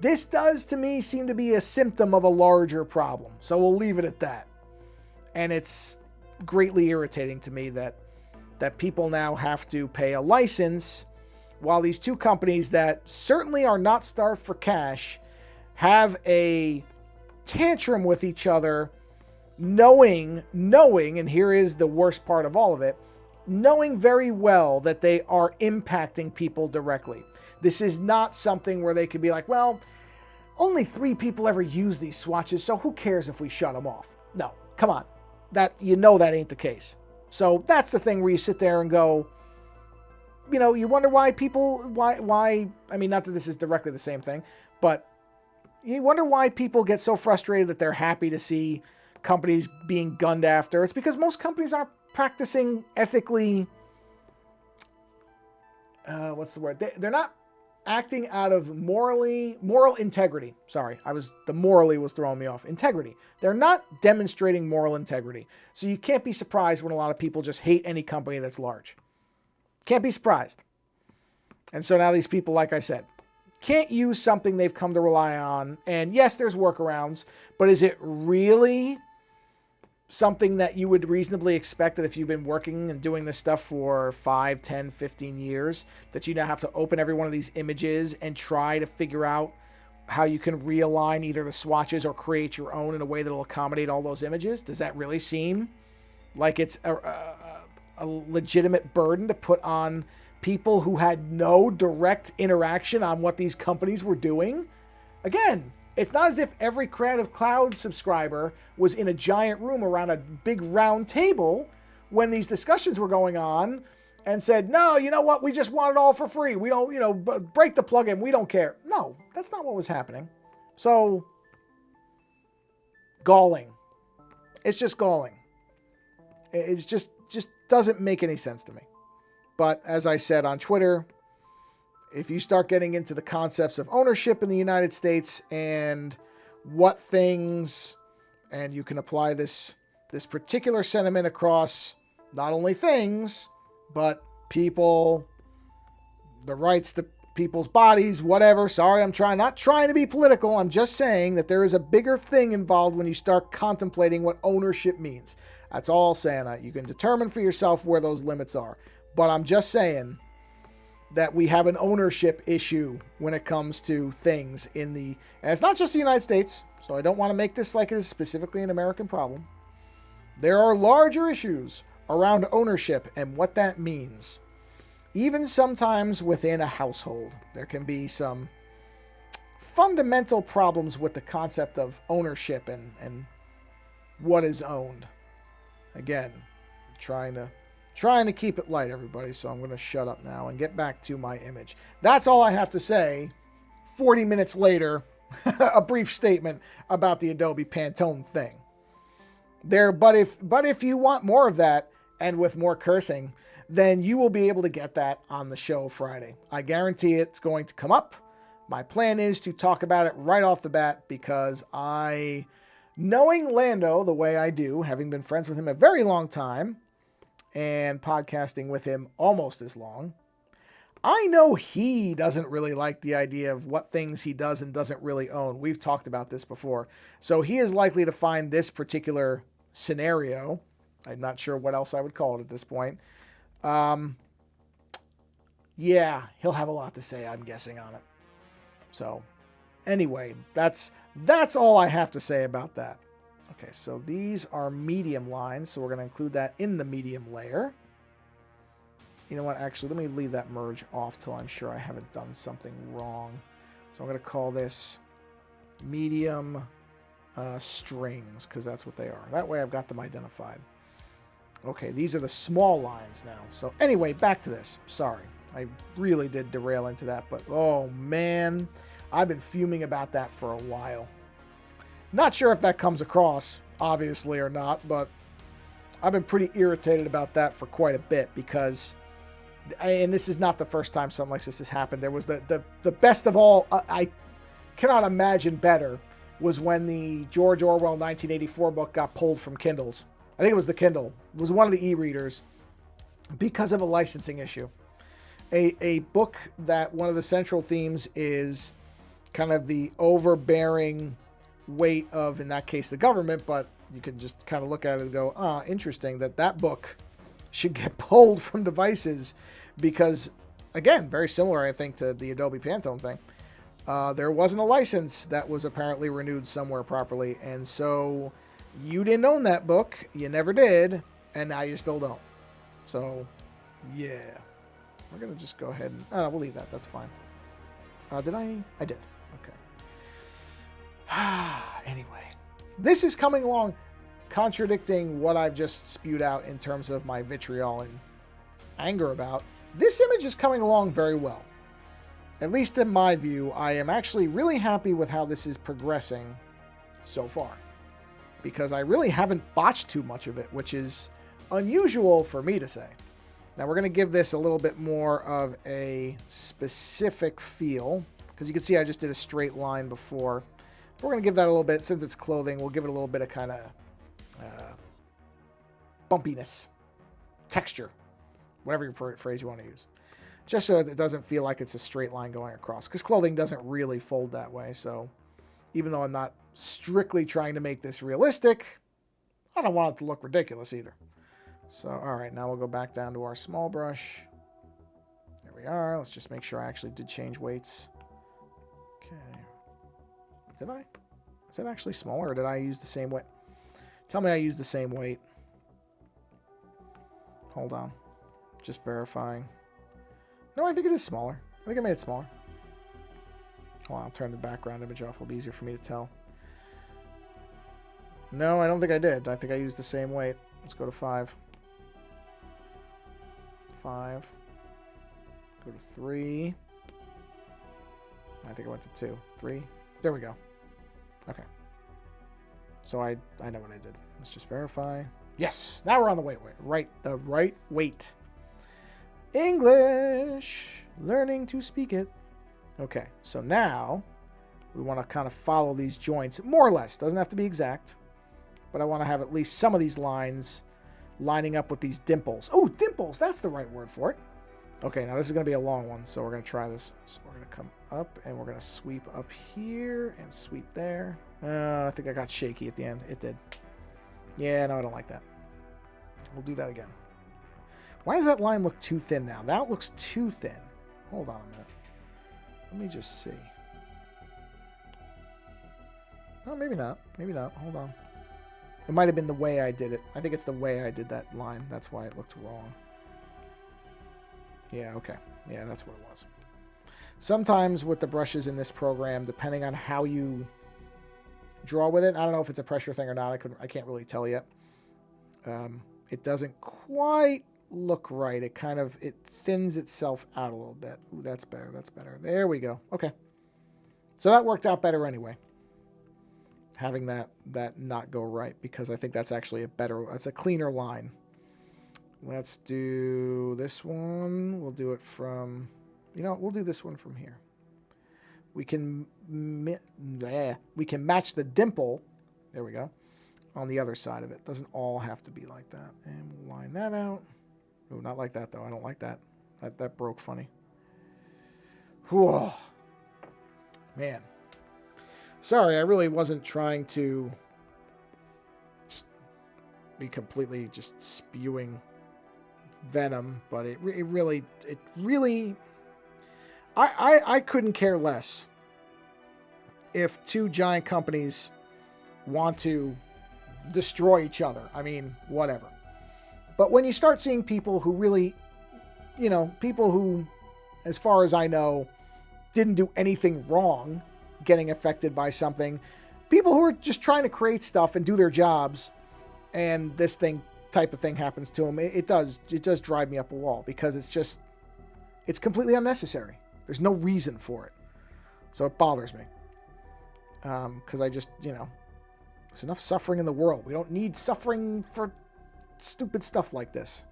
this does, to me, seem to be a symptom of a larger problem. So we'll leave it at that. And it's greatly irritating to me that people now have to pay a license while these two companies that certainly are not starved for cash have a tantrum with each other, knowing, and here is the worst part of all of it, knowing very well that they are impacting people directly. This is not something where they could be like, well, only 3 people ever use these swatches, so who cares if we shut them off? No, come on. That ain't the case. So that's the thing where you sit there and go, you wonder why people, I mean, not that this is directly the same thing, but you wonder why people get so frustrated that they're happy to see companies being gunned after. It's because most companies aren't practicing ethically, what's the word? They're not acting out of moral integrity. Sorry, the morally was throwing me off. Integrity. They're not demonstrating moral integrity. So you can't be surprised when a lot of people just hate any company that's large. Can't be surprised. And so now these people, like I said, can't use something they've come to rely on. And yes, there's workarounds, but is it really something that you would reasonably expect that if you've been working and doing this stuff for 5, 10, 15 years, that you now have to open every one of these images and try to figure out how you can realign either the swatches or create your own in a way that will accommodate all those images? Does that really seem like it's a legitimate burden to put on people who had no direct interaction on what these companies were doing? Again, it's not as if every Creative Cloud subscriber was in a giant room around a big round table when these discussions were going on and said, no, you know what? We just want it all for free. We don't, break the plugin. We don't care. No, that's not what was happening. So, galling. It's just galling. It's just doesn't make any sense to me. But as I said on Twitter, if you start getting into the concepts of ownership in the United States and what things, and you can apply this particular sentiment across not only things, but people, the rights to people's bodies, whatever. Sorry, not trying to be political. I'm just saying that there is a bigger thing involved when you start contemplating what ownership means. That's all I'm saying. You can determine for yourself where those limits are. But I'm just saying that we have an ownership issue when it comes to things and it's not just the United States, so I don't want to make this like it is specifically an American problem. There are larger issues around ownership and what that means. Even sometimes within a household, there can be some fundamental problems with the concept of ownership and what is owned. Again, trying to keep it light, everybody, so I'm going to shut up now and get back to my image. That's all I have to say. 40 minutes later, a brief statement about the Adobe Pantone thing. But if you want more of that, and with more cursing, then you will be able to get that on the show Friday. I guarantee it's going to come up. My plan is to talk about it right off the bat because knowing Lando the way I do, having been friends with him a very long time and podcasting with him almost as long, I know he doesn't really like the idea of what things he does and doesn't really own. We've talked about this before. So he is likely to find this particular scenario, I'm not sure what else I would call it at this point. Yeah, he'll have a lot to say, I'm guessing, on it. So, anyway, that's all I have to say about that. Okay, so these are medium lines, so we're going to include that in the medium layer. You know what, actually, let me leave that merge off till I'm sure I haven't done something wrong. So I'm going to call this medium strings, because that's what they are. That way I've got them identified. Okay, these are the small lines now. So anyway, back to this. Sorry, I really did derail into that, but oh man, I've been fuming about that for a while. Not sure if that comes across, obviously, or not, but I've been pretty irritated about that for quite a bit because, and this is not the first time something like this has happened. There was the best of all, I cannot imagine better, was when the George Orwell 1984 book got pulled from Kindles. I think it was the Kindle. It was one of the e-readers because of a licensing issue. A book that one of the central themes is kind of the overbearing weight of, in that case, the government, but you can just kind of look at it and go, interesting that book should get pulled from devices because, again, very similar, I think, to the Adobe Pantone thing. There wasn't a license that was apparently renewed somewhere properly, and so you didn't own that book, you never did, and now you still don't. So, yeah. We're going to just go ahead and... we'll leave that. That's fine. Did I? I did. Okay. Anyway. This is coming along contradicting what I've just spewed out in terms of my vitriol and anger about. This image is coming along very well. At least in my view, I am actually really happy with how this is progressing so far. Because I really haven't botched too much of it, which is unusual for me to say. Now we're going to give this a little bit more of a specific feel, because you can see I just did a straight line before. We're going to give that a little bit, since it's clothing, we'll give it a little bit of kind of bumpiness, texture, whatever phrase you want to use. Just so that it doesn't feel like it's a straight line going across, because clothing doesn't really fold that way, so even though I'm not strictly trying to make this realistic, I don't want it to look ridiculous either. So, all right, now we'll go back down to our small brush. There we are. Let's just make sure I actually did change weights. Okay. Did I? Is that actually smaller, or did I use the same weight? Tell me I used the same weight. Hold on. Just verifying. No, I think it is smaller. I think I made it smaller. Hold on, I'll turn the background image off. It'll be easier for me to tell. No, I don't think I did. I think I used the same weight. Let's go to 5. 5. Go to 3. I think I went to 2. 3. There we go. Okay. So I know what I did. Let's just verify. Yes. Now we're on the right weight. English. Learning to speak it. Okay. So now we want to kind of follow these joints more or less. Doesn't have to be exact, but I want to have at least some of these lines lining up with these dimples. Oh, dimples. That's the right word for it. Okay, now this is going to be a long one, so we're going to try this. So we're going to come up, and we're going to sweep up here and sweep there. I think I got shaky at the end. It did. Yeah, no, I don't like that. We'll do that again. Why does that line look too thin now? That looks too thin. Hold on a minute. Let me just see. Oh, maybe not. Maybe not. Hold on. It might have been the way I did it. I think it's the way I did that line. That's why it looked wrong. Yeah, okay. Yeah, that's what it was. Sometimes with the brushes in this program, depending on how you draw with it, I don't know if it's a pressure thing or not. I can't really tell yet. It doesn't quite look right. It thins itself out a little bit. Ooh, that's better. That's better. There we go. Okay. So that worked out better anyway. Having that not go right, because I think that's actually that's a cleaner line. Let's do this one. We'll do it from, we'll do this one from here. We can match the dimple. There we go. On the other side of it. Doesn't all have to be like that. And we'll line that out. Oh, not like that though. I don't like that. That broke funny. Whoa. Man. Sorry, I really wasn't trying to just be completely just spewing venom, but it really, I couldn't care less if two giant companies want to destroy each other. I mean, whatever. But when you start seeing people who really, people who, as far as I know, didn't do anything wrong, getting affected by something, people who are just trying to create stuff and do their jobs, and this type of thing happens to them, it does drive me up a wall, because it's completely unnecessary. There's no reason for it. So it bothers me. Because I just, there's enough suffering in the world. We don't need suffering for stupid stuff like this.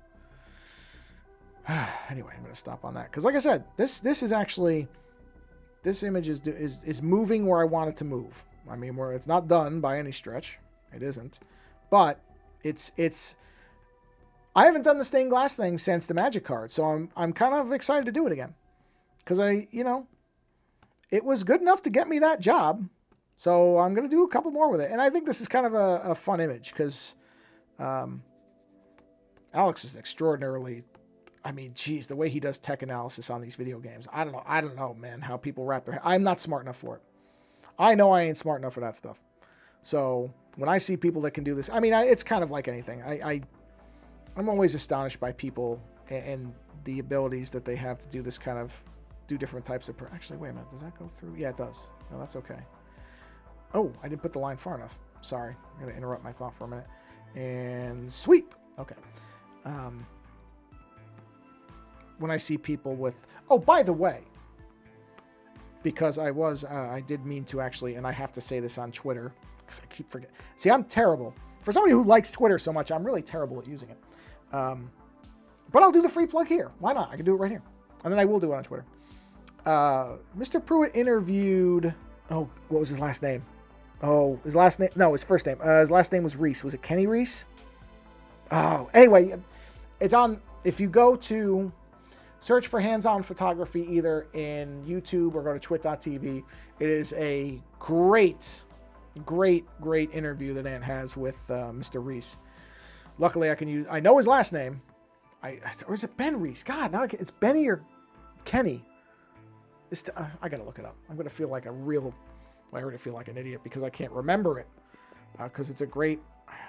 Anyway, I'm going to stop on that. Because like I said, this is actually, this image is moving where I want it to move. I mean, where it's not done by any stretch. It isn't. But it's I haven't done the stained glass thing since the Magic card, so I'm kind of excited to do it again. Because it was good enough to get me that job. So I'm going to do a couple more with it. And I think this is kind of a fun image, because Alex is extraordinarily, I mean, geez, the way he does tech analysis on these video games. I don't know, man, how people wrap their head. I'm not smart enough for it. I know I ain't smart enough for that stuff. So when I see people that can do this, I mean, it's kind of like anything. I'm always astonished by people and the abilities that they have to do this kind of, do different types of, actually, wait a minute, does that go through? Yeah, it does. No, that's okay. Oh, I didn't put the line far enough. Sorry, I'm going to interrupt my thought for a minute. And sweep. Okay. When I see people with, oh, by the way, because I did mean to actually, and I have to say this on Twitter, because I keep forgetting. See, I'm terrible. For somebody who likes Twitter so much, I'm really terrible at using it. But I'll do the free plug here. Why not? I can do it right here. And then I will do it on Twitter. Mr. Pruitt interviewed, what was his last name? Oh, his last name, no, his first name. His last name was Reese. Was it Kenny Reese? Oh, anyway, it's on, if you go to search for Hands-On Photography either in YouTube or go to twit.tv, it is a great interview that Ant has with Mr. Reese. Luckily, I know his last name. Or is it Ben Reese? God, now it's Benny or Kenny. I gotta look it up. I'm gonna feel like I already feel like an idiot because I can't remember it. Because it's a great,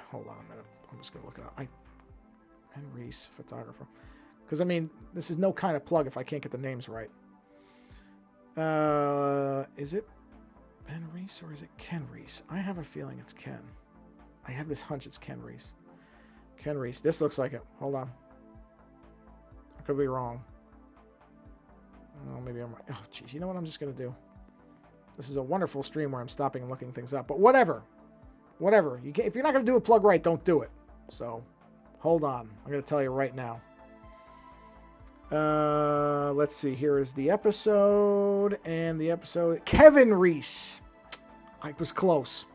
hold on a minute. I'm just gonna look it up. Ben Reese, photographer. Because I mean, this is no kind of plug if I can't get the names right. Is it Ben Reese or is it Ken Reese? I have a feeling it's Ken. I have this hunch it's Ken Reese. Ken Reese. This looks like it. Hold on. I could be wrong. Oh, maybe I'm right. Oh, jeez. You know what I'm just going to do? This is a wonderful stream where I'm stopping and looking things up. But whatever. Whatever. If you're not going to do a plug right, don't do it. So, hold on. I'm going to tell you right now. Let's see. Here is the episode. And the episode. Kevin Reese. I was close.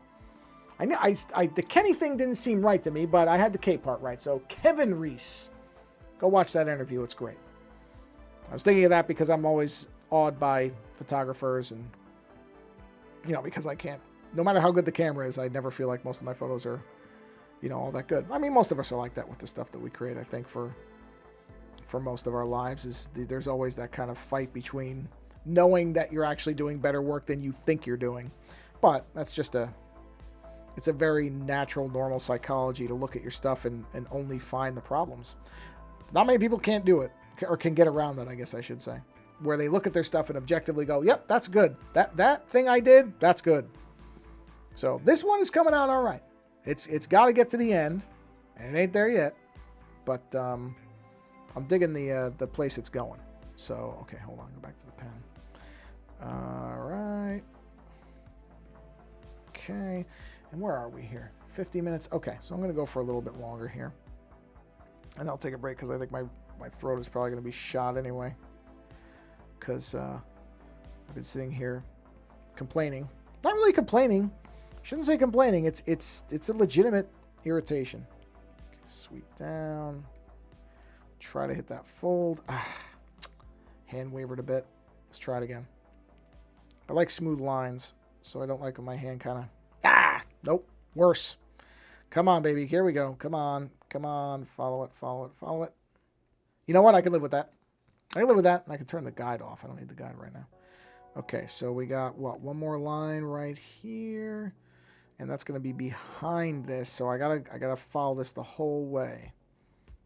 The Kenny thing didn't seem right to me, but I had the K part right. So, Kevin Reese. Go watch that interview. It's great. I was thinking of that because I'm always awed by photographers and, because I can't, no matter how good the camera is, I never feel like most of my photos are, all that good. I mean, most of us are like that with the stuff that we create, I think, for most of our lives. There's always that kind of fight between knowing that you're actually doing better work than you think you're doing. But that's just it's a very natural, normal psychology to look at your stuff and only find the problems. Not many people can't do it. Or can get around that, I guess I should say. Where they look at their stuff and objectively go, yep, that's good. That thing I did, that's good. So this one is coming out all right. It's got to get to the end, and it ain't there yet. But I'm digging the place it's going. So, okay, hold on. Go back to the pen. All right. Okay. And where are we here? 50 minutes. Okay, so I'm going to go for a little bit longer here. And I'll take a break because I think my throat is probably going to be shot anyway. Because I've been sitting here complaining. Not really complaining. Shouldn't say complaining. It's a legitimate irritation. Okay, sweep down. Try to hit that fold. Hand wavered a bit. Let's try it again. I like smooth lines, so I don't like when my hand kind of... Nope. Worse. Come on, baby. Here we go. Come on. Come on. Follow it. Follow it. Follow it. You know what? I can live with that. I can live with that, and I can turn the guide off. I don't need the guide right now. Okay, so we got, one more line right here, and that's going to be behind this, so I gotta follow this the whole way.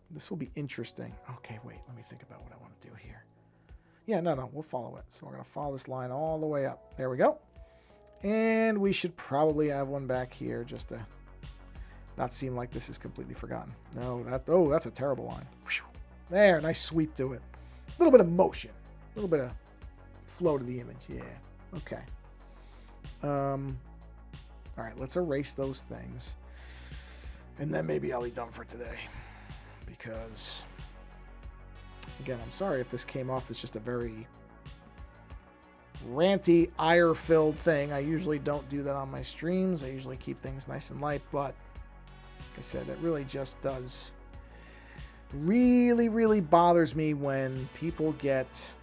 This will be interesting. Okay, wait, let me think about what I want to do here. Yeah, no, we'll follow it. So we're going to follow this line all the way up. There we go. And we should probably have one back here just to not seem like this is completely forgotten. No, that's a terrible line. Whew. There, nice sweep to it. A little bit of motion. A little bit of flow to the image. Yeah. Okay. All right, let's erase those things. And then maybe I'll be done for today. Because, again, I'm sorry if this came off as just a very ranty, ire-filled thing. I usually don't do that on my streams. I usually keep things nice and light. But, like I said, it really just does... really bothers me when people get,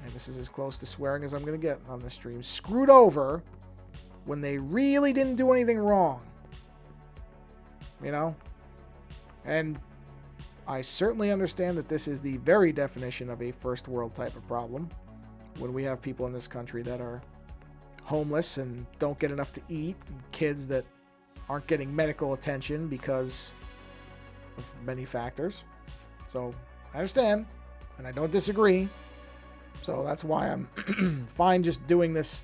and this is as close to swearing as I'm going to get on this stream, screwed over when they really didn't do anything wrong. And I certainly understand that this is the very definition of a first world type of problem when we have people in this country that are homeless and don't get enough to eat, and kids that aren't getting medical attention because of many factors. So I understand, and I don't disagree. So that's why I'm fine just doing this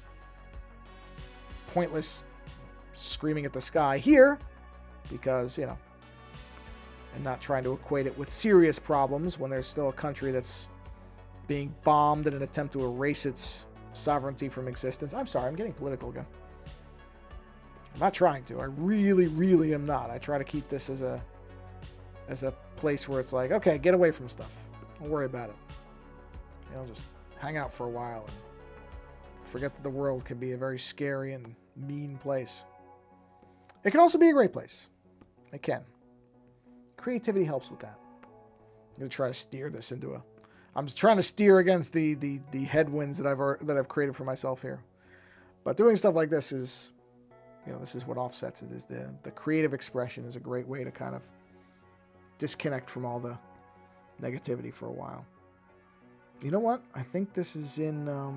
pointless screaming at the sky here, because, and not trying to equate it with serious problems when there's still a country that's being bombed in an attempt to erase its sovereignty from existence. I'm sorry, I'm getting political again. I'm not trying to. I really am not. I try to keep this as a place where it's like, okay, get away from stuff. Don't worry about it. Just hang out for a while and forget that the world can be a very scary and mean place. It can also be a great place. It can. Creativity helps with that. I'm going to try to steer this into I'm trying to steer against the headwinds that I've created for myself here. But doing stuff like this is, this is what offsets it. Is the creative expression is a great way to kind of disconnect from all the negativity for a while. You know what? I think this is in... let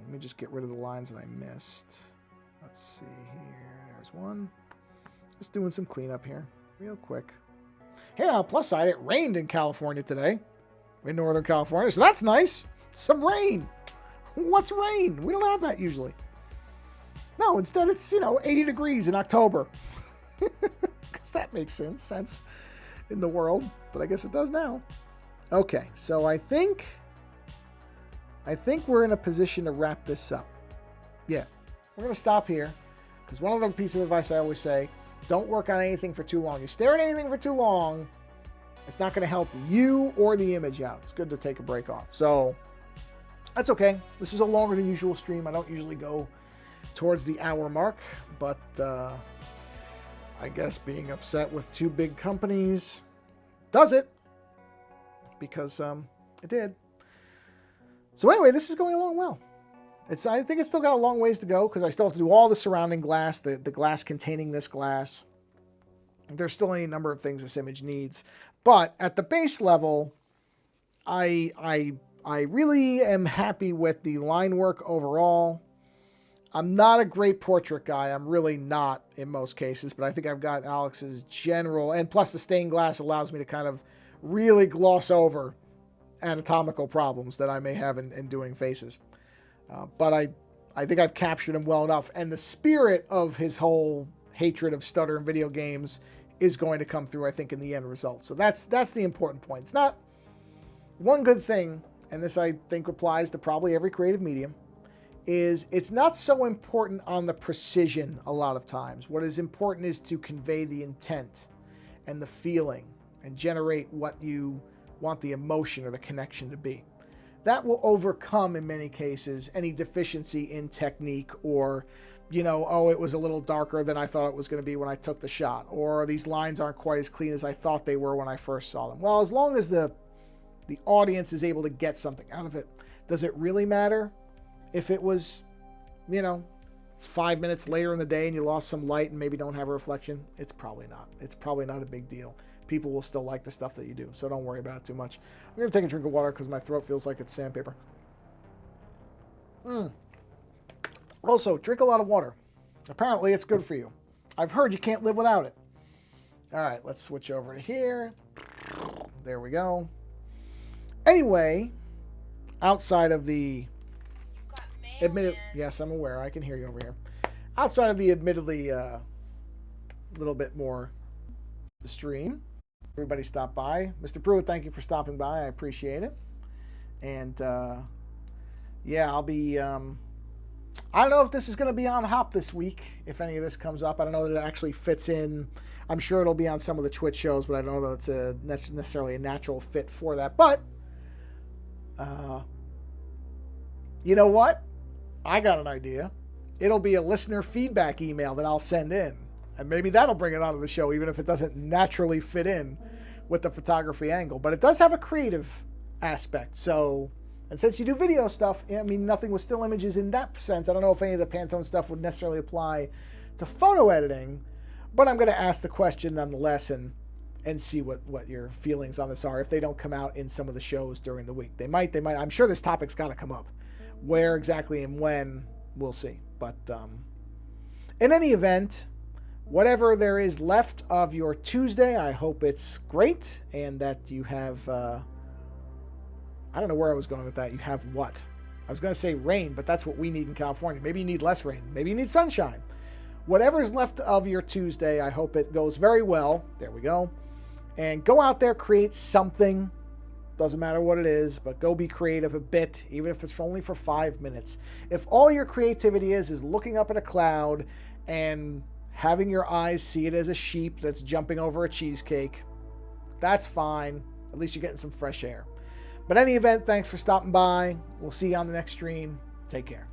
me just get rid of the lines that I missed. Let's see here. There's one. Just doing some cleanup here. Real quick. Hey, now, plus side, it rained in California today. In Northern California. So that's nice. Some rain. What's rain? We don't have that usually. No, instead it's, 80 degrees in October. Because that makes sense. in the world, but I guess it does now. Okay, so I think we're in a position to wrap this up. Yeah, we're going to stop here, because one other piece of advice I always say, don't work on anything for too long. You stare at anything for too long, it's not going to help you or the image out. It's good to take a break off. So that's okay. This is a longer than usual stream. I don't usually go towards the hour mark, but I guess being upset with two big companies does it, because it did. So anyway, this is going along well. I think it's still got a long ways to go, because I still have to do all the surrounding glass, the glass containing this glass. There's still any number of things this image needs. But at the base level, I really am happy with the line work overall. I'm not a great portrait guy. I'm really not in most cases, but I think I've got Alex's general, and plus the stained glass allows me to kind of really gloss over anatomical problems that I may have in doing faces. But I think I've captured him well enough, and the spirit of his whole hatred of stutter in video games is going to come through, I think, in the end result. So that's the important point. It's not one good thing, and this I think applies to probably every creative medium, is it's not so important on the precision a lot of times. What is important is to convey the intent and the feeling and generate what you want the emotion or the connection to be. That will overcome, in many cases, any deficiency in technique, or, you know, oh, it was a little darker than I thought it was going to be when I took the shot, or these lines aren't quite as clean as I thought they were when I first saw them. Well, as long as the audience is able to get something out of it, does it really matter if it was, you know, 5 minutes later in the day and you lost some light and maybe don't have a reflection? It's probably not. It's probably not a big deal. People will still like the stuff that you do, so don't worry about it too much. I'm going to take a drink of water because my throat feels like it's sandpaper. Also, drink a lot of water. Apparently, it's good for you. I've heard you can't live without it. All right, let's switch over to here. There we go. Anyway, outside of the admitted, yes, I'm aware. I can hear you over here. Outside of the admittedly little bit more the stream, everybody stopped by. Mr. Pruitt, thank you for stopping by. I appreciate it. And yeah, I'll be. I don't know if this is going to be on Hop this week. If any of this comes up, I don't know that it actually fits in. I'm sure it'll be on some of the Twitch shows, but I don't know that it's necessarily a natural fit for that. But you know what? I got an idea. It'll be a listener feedback email that I'll send in. And maybe that'll bring it onto the show, even if it doesn't naturally fit in with the photography angle. But it does have a creative aspect. So, and since you do video stuff, I mean, nothing with still images in that sense. I don't know if any of the Pantone stuff would necessarily apply to photo editing, but I'm going to ask the question nonetheless and see what your feelings on this are. If they don't come out in some of the shows during the week, they might. I'm sure this topic's got to come up. Where exactly and when, we'll see. But in any event, whatever there is left of your Tuesday, I hope it's great and that you have, I don't know where I was going with that. You have what? I was going to say rain, but that's what we need in California. Maybe you need less rain. Maybe you need sunshine. Whatever is left of your Tuesday, I hope it goes very well. There we go. And go out there, create something. Doesn't matter what it is, but go be creative a bit, even if it's only for 5 minutes. If all your creativity is looking up at a cloud and having your eyes see it as a sheep that's jumping over a cheesecake, that's fine. At least you're getting some fresh air. But in any event, thanks for stopping by. We'll see you on the next stream. Take care.